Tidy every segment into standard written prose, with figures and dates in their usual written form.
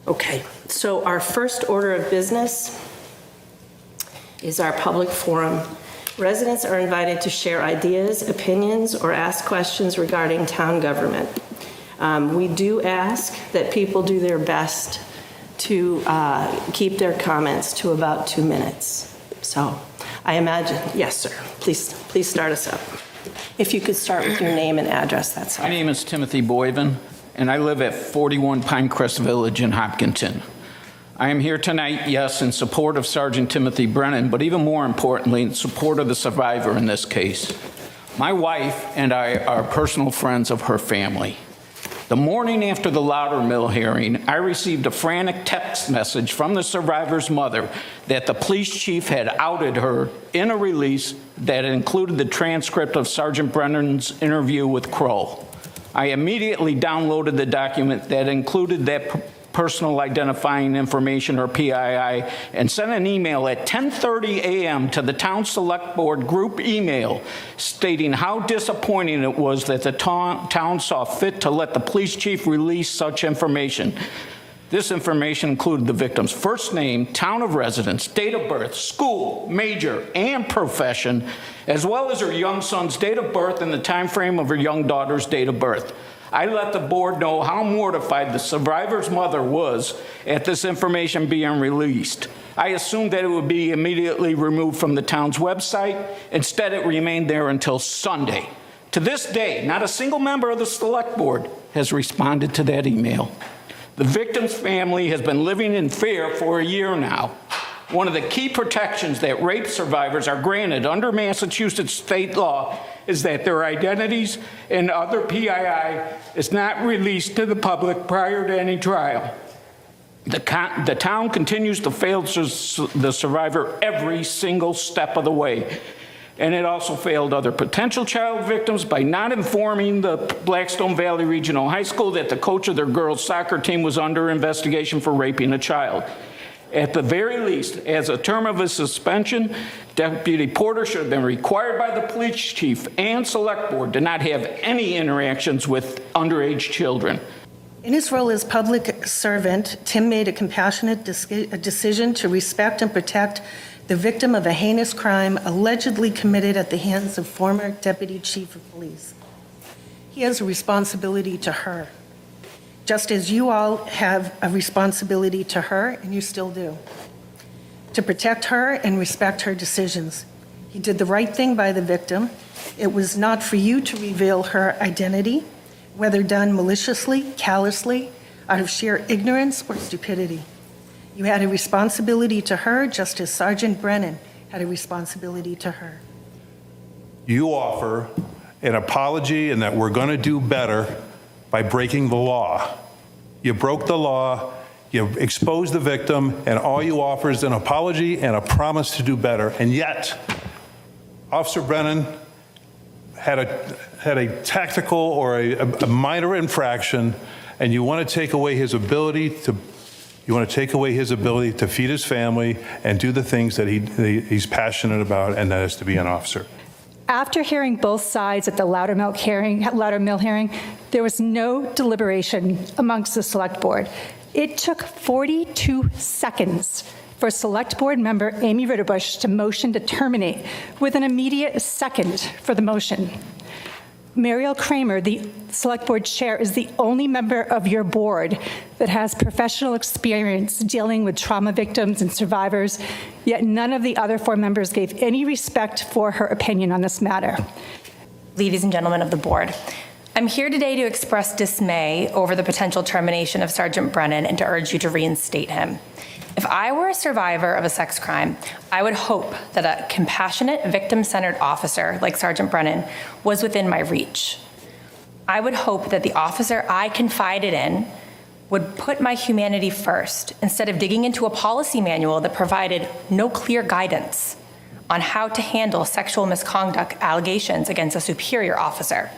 Okay, so our first order of business is our public forum. Residents are invited to share ideas, opinions, or ask questions regarding town government. We do ask that people do their best to keep their comments to about 2 minutes. So I imagine, yes, sir, please start us up. If you could start with your name and address, that's all. My name is Timothy Boyven, and I live at 41 Pinecrest Village in Hopkinton. I am here tonight, yes, in support of Sergeant Timothy Brennan, but even more importantly, in support of the survivor in this case. My wife and I are personal friends of her family. The morning after the Loudermill hearing, I received a frantic text message from the survivor's mother that the police chief had outed her in a release that included the transcript of Sergeant Brennan's interview with Kroll. I immediately downloaded the document that included that personal identifying information, or PII, and sent an email at 10:30 a.m. to the Town Select Board group email stating how disappointing it was that the town saw fit to let the police chief release such information. This information included the victim's first name, town of residence, date of birth, school, major, and profession, as well as her young son's date of birth and the time frame of her young daughter's date of birth. I let the board know how mortified the survivor's mother was at this information being released. I assumed that it would be immediately removed from the town's website. Instead, it remained there until Sunday. To this day, not a single member of the select board has responded to that email. The victim's family has been living in fear for a year now. One of the key protections that rape survivors are granted under Massachusetts state law is that their identities and other PII is not released to the public prior to any trial. The town continues to fail the survivor every single step of the way. And it also failed other potential child victims by not informing the Blackstone Valley Regional High School that the coach of their girls' soccer team was under investigation for raping a child. At the very least, as a term of his suspension, Deputy Porter should have been required by the police chief and select board to not have any interactions with underage children. In his role as public servant, Tim made a compassionate decision to respect and protect the victim of a heinous crime allegedly committed at the hands of former Deputy Chief of Police. He has a responsibility to her, just as you all have a responsibility to her, and you still do, to protect her and respect her decisions. He did the right thing by the victim. It was not for you to reveal her identity, whether done maliciously, callously, out of sheer ignorance or stupidity. You had a responsibility to her, just as Sergeant Brennan had a responsibility to her. You offer an apology and that we're going to do better by breaking the law. You broke the law, you exposed the victim, and all you offer is an apology and a promise to do better. And yet, Officer Brennan had a tactical or a minor infraction, and you want to take away his ability to feed his family and do the things that he's passionate about, and that is to be an officer. After hearing both sides at the Loudermill hearing, there was no deliberation amongst the select board. It took 42 seconds for Select Board member Amy Ritterbusch to motion to terminate, with an immediate second for the motion. Mariel Kramer, the Select Board Chair, is the only member of your board that has professional experience dealing with trauma victims and survivors, yet none of the other 4 members gave any respect for her opinion on this matter. Ladies and gentlemen of the board, I'm here today to express dismay over the potential termination of Sergeant Brennan and to urge you to reinstate him. If I were a survivor of a sex crime, I would hope that a compassionate, victim-centered officer like Sergeant Brennan was within my reach. I would hope that the officer I confided in would put my humanity first instead of digging into a policy manual that provided no clear guidance on how to handle sexual misconduct allegations against a superior officer.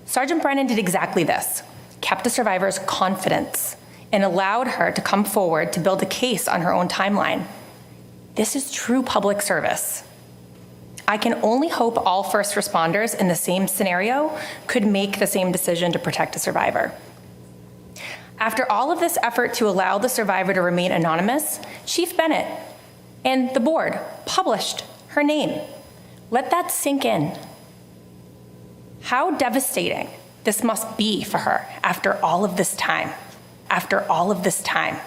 Sergeant Brennan did exactly this, kept the survivor's confidence, and allowed her to come forward to build a case on her own timeline. This is true public service. I can only hope all first responders in the same scenario could make the same decision to protect a survivor. After all of this effort to allow the survivor to remain anonymous, Chief Bennett and the board published her name. Let that sink in. How devastating this must be for her after all of this time. After all of this time.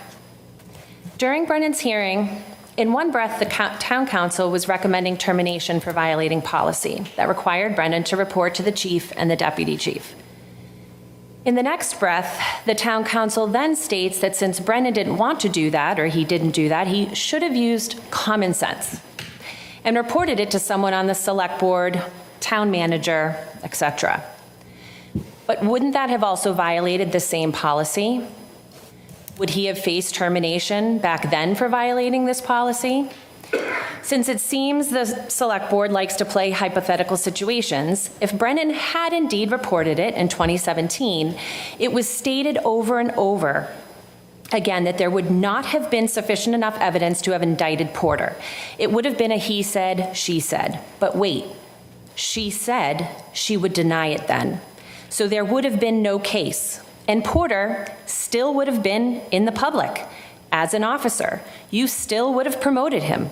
During Brennan's hearing, in one breath, the town council was recommending termination for violating policy that required Brennan to report to the chief and the deputy chief. In the next breath, the town council then states that since Brennan didn't want to do that, or he didn't do that, he should have used common sense and reported it to someone on the select board, town manager, etc. But wouldn't that have also violated the same policy? Would he have faced termination back then for violating this policy? Since it seems the select board likes to play hypothetical situations, if Brennan had indeed reported it in 2017, it was stated over and over again that there would not have been sufficient enough evidence to have indicted Porter. It would have been a he said, she said. But wait, she said she would deny it then. So there would have been no case. And Porter still would have been in the public. As an officer, you still would have promoted him.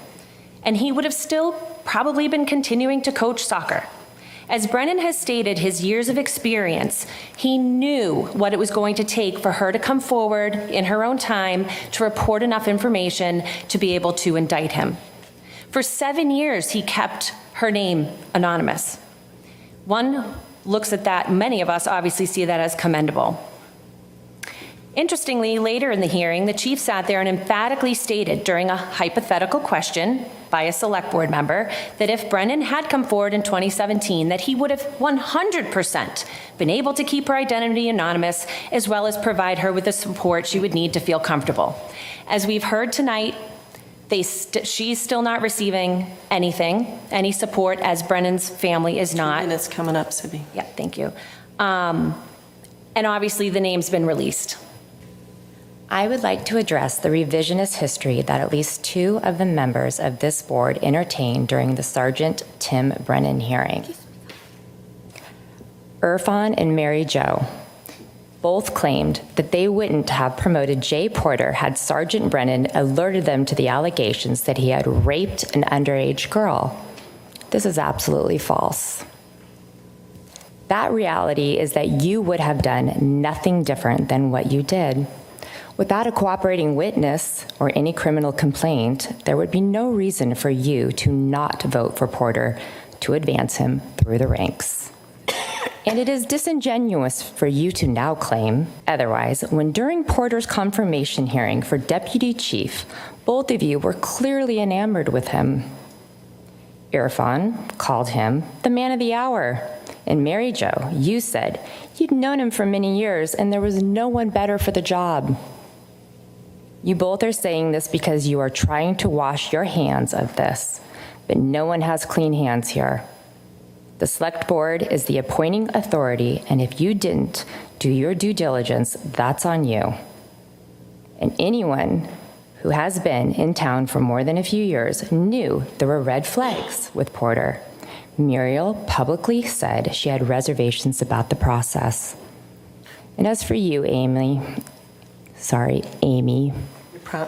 And he would have still probably been continuing to coach soccer. As Brennan has stated his years of experience, he knew what it was going to take for her to come forward in her own time to report enough information to be able to indict him. For 7 years, he kept her name anonymous. One looks at that, many of us obviously see that as commendable. Interestingly, later in the hearing, the chief sat there and emphatically stated during a hypothetical question by a select board member that if Brennan had come forward in 2017, that he would have 100% been able to keep her identity anonymous, as well as provide her with the support she would need to feel comfortable. As we've heard tonight, she's still not receiving anything, any support, as Brennan's family is not. 2 minutes coming up, Sibby. Yeah, thank you. And obviously the name's been released. I would like to address the revisionist history that at least 2 of the members of this board entertained during the Sergeant Tim Brennan hearing. Irfan and Mary Jo both claimed that they wouldn't have promoted Jay Porter had Sergeant Brennan alerted them to the allegations that he had raped an underage girl. This is absolutely false. That reality is that you would have done nothing different than what you did. Without a cooperating witness or any criminal complaint, there would be no reason for you to not vote for Porter to advance him through the ranks. And it is disingenuous for you to now claim otherwise when during Porter's confirmation hearing for deputy chief, both of you were clearly enamored with him. Irfan called him the man of the hour. And Mary Jo, you said you'd known him for many years and there was no one better for the job. You both are saying this because you are trying to wash your hands of this, but no one has clean hands here. The select board is the appointing authority, and if you didn't do your due diligence, that's on you. And anyone who has been in town for more than a few years knew there were red flags with Porter. Muriel publicly said she had reservations about the process. And as for you, Amy,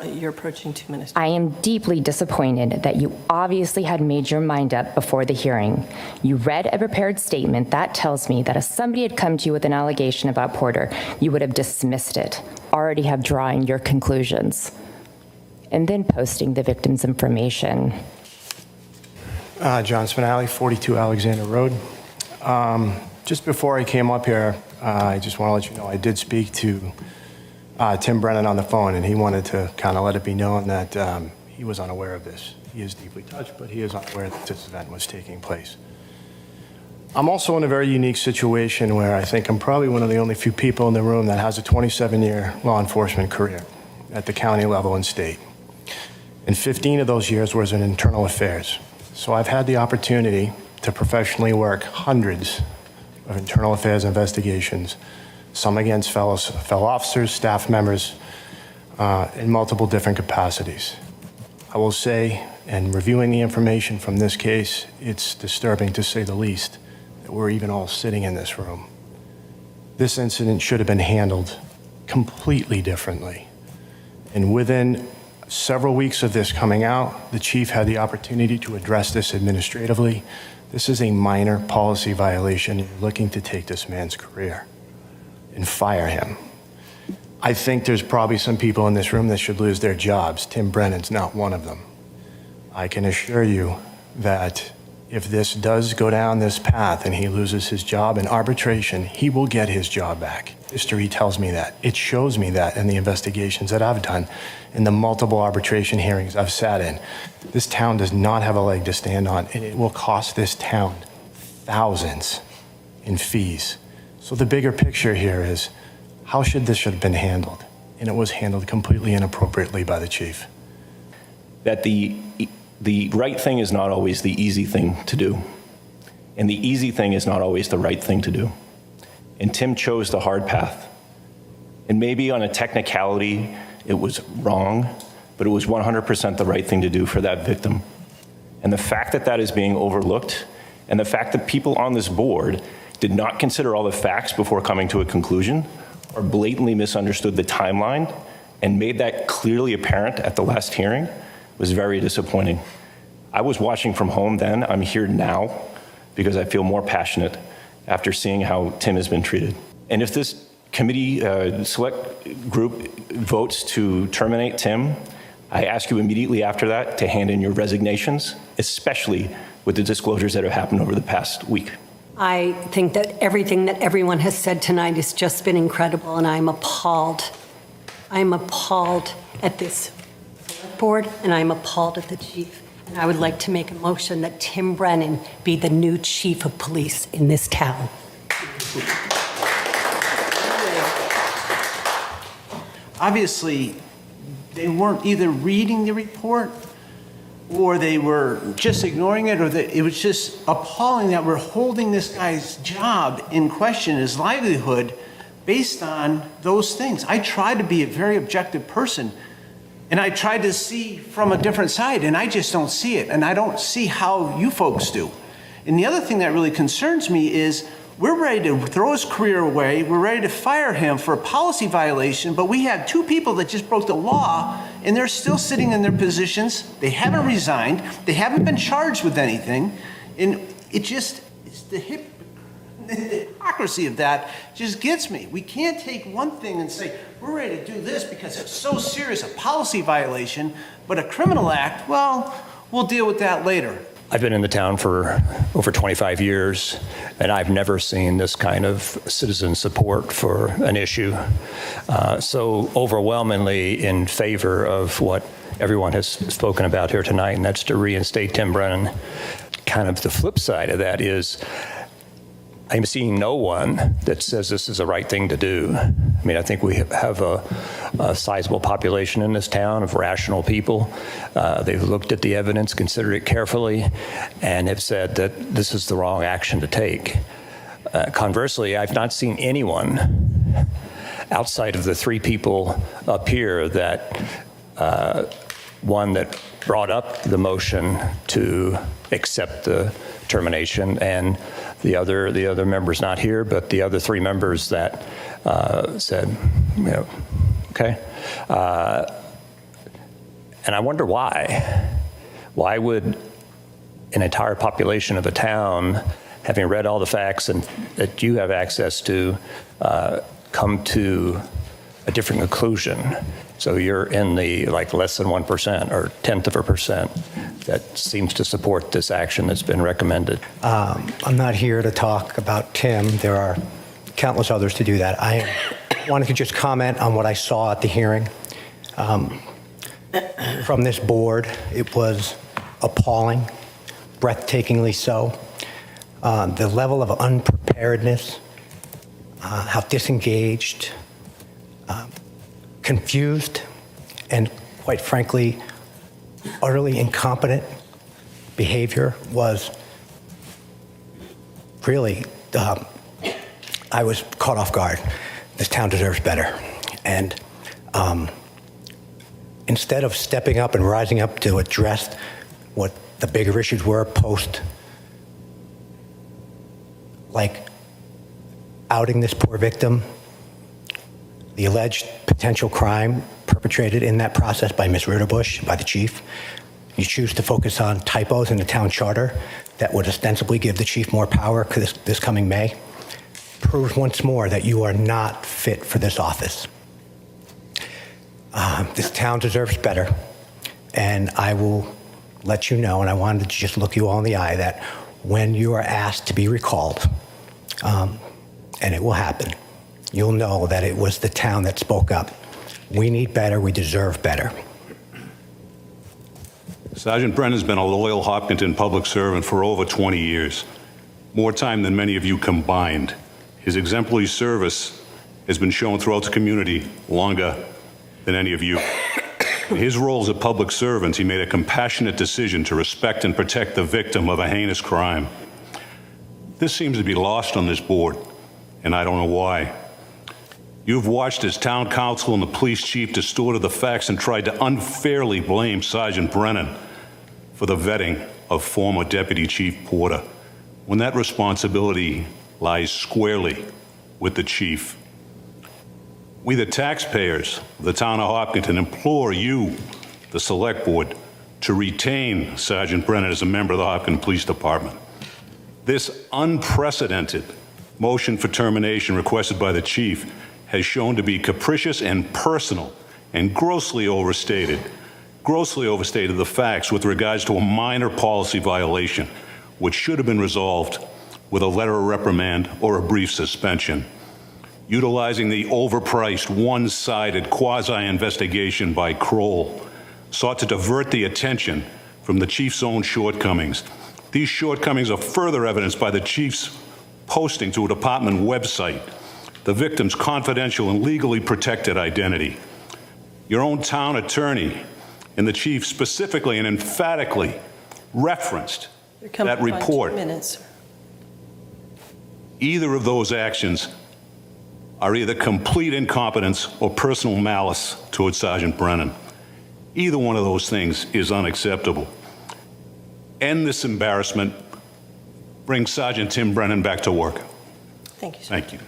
You're approaching 2 minutes. I am deeply disappointed that you obviously had made your mind up before the hearing. You read a prepared statement that tells me that if somebody had come to you with an allegation about Porter, you would have dismissed it, already have drawn your conclusions, and then posting the victim's information. John Spinelli, 42 Alexander Road. Just before I came up here, I just want to let you know I did speak to Tim Brennan on the phone, and he wanted to kind of let it be known that he was unaware of this. He is deeply touched, but he is unaware that this event was taking place. I'm also in a very unique situation where I think I'm probably one of the only few people in the room that has a 27-year law enforcement career at the county level and state. And 15 of those years was in internal affairs. So I've had the opportunity to professionally work hundreds of internal affairs investigations, some against fellow officers, staff members, in multiple different capacities. I will say, and reviewing the information from this case, it's disturbing to say the least that we're even all sitting in this room. This incident should have been handled completely differently. And within several weeks of this coming out, the chief had the opportunity to address this administratively. This is a minor policy violation. You're looking to take this man's career and fire him. I think there's probably some people in this room that should lose their jobs. Tim Brennan's not one of them. I can assure you that if this does go down this path and he loses his job in arbitration, he will get his job back. History tells me that. It shows me that in the investigations that I've done, in the multiple arbitration hearings I've sat in. This town does not have a leg to stand on, and it will cost this town thousands in fees. So the bigger picture here is, how should this have been handled? And it was handled completely inappropriately by the chief. That the right thing is not always the easy thing to do. And the easy thing is not always the right thing to do. And Tim chose the hard path. And maybe on a technicality, it was wrong, but it was 100% the right thing to do for that victim. And the fact that that is being overlooked, and the fact that people on this board did not consider all the facts before coming to a conclusion, or blatantly misunderstood the timeline, and made that clearly apparent at the last hearing, was very disappointing. I was watching from home then. I'm here now because I feel more passionate after seeing how Tim has been treated. And if this committee select group votes to terminate Tim, I ask you immediately after that to hand in your resignations, especially with the disclosures that have happened over the past week. I think that everything that everyone has said tonight has just been incredible, and I'm appalled. I'm appalled at this board, and I'm appalled at the chief. And I would like to make a motion that Tim Brennan be the new chief of police in this town. Obviously, they weren't either reading the report or they were just ignoring it, or that it was just appalling that we're holding this guy's job in question, his livelihood, based on those things. I try to be a very objective person, and I tried to see from a different side, and I just don't see it, and I don't see how you folks do. And the other thing that really concerns me is we're ready to throw his career away, we're ready to fire him for a policy violation, but we had two people that just broke the law, and they're still sitting in their positions. They haven't resigned, they haven't been charged with anything, and it just, it's the hypocrisy of that just gets me. We can't take one thing and say, we're ready to do this because it's so serious, a policy violation, but a criminal act, well, we'll deal with that later. I've been in the town for over 25 years, and I've never seen this kind of citizen support for an issue so overwhelmingly in favor of what everyone has spoken about here tonight, and that's to reinstate Tim Brennan. Kind of the flip side of that is I'm seeing no one that says this is the right thing to do. I mean, I think we have a sizable population in this town of rational people. They've looked at the evidence, considered it carefully, and have said that this is the wrong action to take. Conversely, I've not seen anyone outside of the three people up here that one that brought up the motion to accept the termination, and the other members not here, but the other three members that said, you know, okay. And I wonder why. Why would an entire population of a town, having read all the facts and that you have access to, come to a different conclusion? So you're in the less than 1% or 1/10% that seems to support this action that's been recommended. I'm not here to talk about Tim. There are countless others to do that. I wanted to just comment on what I saw at the hearing. From this board, it was appalling, breathtakingly so. The level of unpreparedness, how disengaged, confused, and quite frankly, utterly incompetent behavior was really, I was caught off guard. This town deserves better. And instead of stepping up and rising up to address what the bigger issues were post, like outing this poor victim, the alleged potential crime perpetrated in that process by Ms. Ritterbusch, by the chief. You choose to focus on typos in the town charter that would ostensibly give the chief more power this coming May. Proves once more that you are not fit for this office. This town deserves better, and I will let you know, and I wanted to just look you all in the eye, that when you are asked to be recalled, and it will happen, you'll know that it was the town that spoke up. We need better, we deserve better. Sergeant Brennan's been a loyal Hopkinton public servant for over 20 years, more time than many of you combined. His exemplary service has been shown throughout the community longer than any of you. In his role as a public servant, he made a compassionate decision to respect and protect the victim of a heinous crime. This seems to be lost on this board, and I don't know why. You've watched as town council and the police chief distorted the facts and tried to unfairly blame Sergeant Brennan for the vetting of former Deputy Chief Porter, when that responsibility lies squarely with the chief. We, the taxpayers of the town of Hopkinton, implore you, the Select Board, to retain Sergeant Brennan as a member of the Hopkinton Police Department. This unprecedented motion for termination requested by the chief has shown to be capricious and personal and grossly overstated the facts with regards to a minor policy violation, which should have been resolved with a letter of reprimand or a brief suspension. Utilizing the overpriced, one-sided quasi-investigation by Kroll sought to divert the attention from the chief's own shortcomings. These shortcomings are further evidenced by the chief's posting to a department website the victim's confidential and legally protected identity. Your own town attorney and the chief specifically and emphatically referenced that report. 2 minutes. Either of those actions are either complete incompetence or personal malice towards Sergeant Brennan. Either one of those things is unacceptable. End this embarrassment. Bring Sergeant Tim Brennan back to work. Thank you, sir. Thank you.